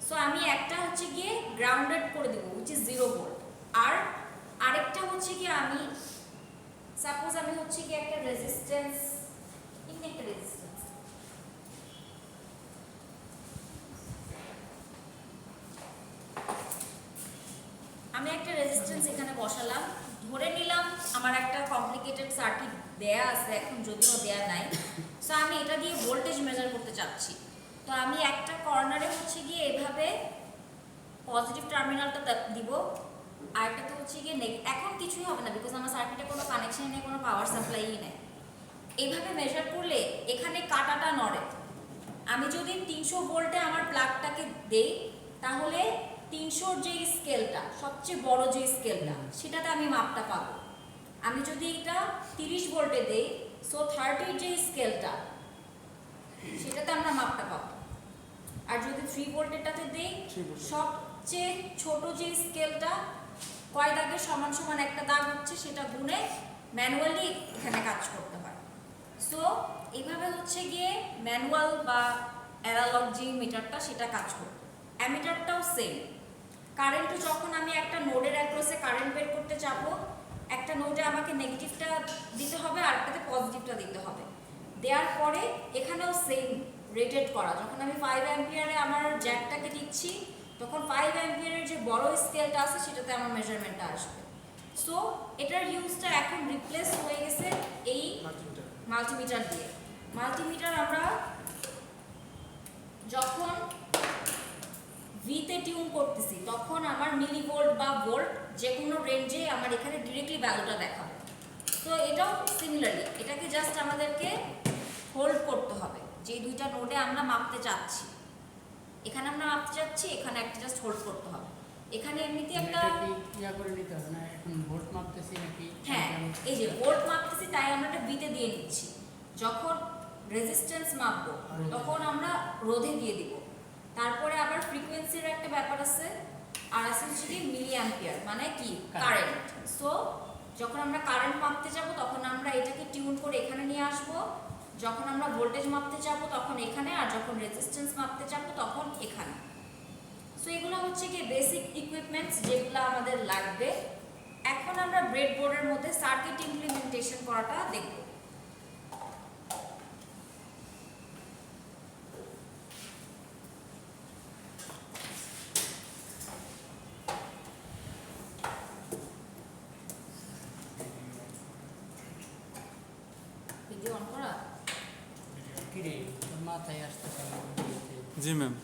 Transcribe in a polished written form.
So আমি একটা হচ্ছে গিয়ে গ্রাউন্ডেড করে দেবো উইচ ইজ 0 ভোল্ট, আর আরেকটা হচ্ছে কি আমি সাপোজ আমি হচ্ছে কি একটা রেজিস্ট্যান্স আমি একটা রেজিস্ট্যান্স এখানে বসালাম, ধরে নিলাম আমার একটা কমপ্লিকেটেড সার্কিট দেয়া আছে, এখন যদিও দেয়া নাই। সো আমি এটা দিয়ে ভোল্টেজ মেজার করতে চাচ্ছি। তো আমি একটা কর্নারে হচ্ছে গিয়ে এভাবে পজিটিভ টার্মিনালটা দিব, আর একটা হচ্ছে গিয়ে এখন কিছুই হবে না বিকজ আমার সার্কিটে কোনো কানেকশন নেই, কোনো পাওয়ার সাপ্লাইই নেই। এইভাবে মেজার করলে এখানে কাটাটা নড়ে। আমি যদি 300 ভোল্টে আমার প্লাগটাকে দেই তাহলে 300 যে স্কেলটা সবচেয়ে বড় যে স্কেলটা সেটাতে আমি মাপটা পাবো। আমি যদি এটা 30 ভোল্টে দেই সো 30 যে স্কেলটা সেটাতে আমরা মাপটা পাবো। আর যদি 3 ভোল্টেরটাতে দেই সবচেয়ে ছোট যে স্কেলটা কয় দাগের সমান সমান একটা দাগ হচ্ছে সেটা গুনে ম্যানুয়ালি এখানে কাজ করতে হয়। সো এইভাবে হচ্ছে গিয়ে ম্যানুয়াল বা অ্যানালগ যে মিটারটা সেটা কাজ করবে। অ্যামিটারটাও সেম। কারেন্টও যখন আমি একটা নোডের অ্যাক্রসে কারেন্ট বের করতে যাবো, একটা নোডে আমাকে নেগেটিভটা দিতে হবে আর একটাতে পজিটিভটা দিতে হবে। দেওয়ার পরে এখানেও সেম রেটেড করা। যখন আমি 5 অ্যাম্পিয়ারে আমার জ্যাকটাকে দিচ্ছি তখন 5 অ্যাম্পিয়ারের যে বড় স্কেলটা আছে সেটাতে আমার মেজারমেন্টটা আসবে। সো এটার ইউজটা এখন রিপ্লেস হয়ে গেছে এই মাল্টিমিটার দিয়ে। মাল্টিমিটার আমরা যখন ভিতে টিউন করতেছি তখন আমার মিলিভোল্ট বা ভোল্ট যে কোনো রেঞ্জে আমার এখানে ডিরেক্টলি ভ্যালুটা দেখাবে। তো এটাও সিমিলারলি এটাকে জাস্ট আমাদেরকে হোল্ড করতে হবে। যে দুইটা নোডে আমরা মাপতে চাচ্ছি, এখানে আমরা মাপতে চাচ্ছি, এখানে একটা জাস্ট হোল্ড করতে হবে। এখানে এমনিতে একটা ইয়া করে নিতে হবে না, এখন ভোল্ট মাপতেছি নাকি? হ্যাঁ, এই যে ভোল্ট মাপতেছি তাই আমরা এটা ভিতে দিয়ে নিচ্ছি। যখন রেজিস্ট্যান্স মাপবো তখন আমরা রোধে দিয়ে দিব। তারপরে আবার ফ্রিকোয়েন্সির একটা ব্যাপার আছে, আর আছে হচ্ছে কি মিলি অ্যাম্পিয়ার মানে কি কারেন্ট। সো যখন আমরা কারেন্ট মাপতে যাব তখন আমরা এটাকে টিউন করে এখানে নিয়ে আসব, যখন আমরা ভোল্টেজ মাপতে যাব তখন এখানে, আর যখন রেজিস্ট্যান্স মাপতে যাব তখন এখানে। সো এগুলো হচ্ছে কি বেসিক ইকুইপমেন্টস যেগুলো আমাদের লাগবে। এখন আমরা ব্রেডবোর্ডের মধ্যে সার্কিট ইমপ্লিমেন্টেশন করাটা দেখব। ভিডিও অন করা? কি রে, তোর মাথায় আসতেছে? জি ম্যাম।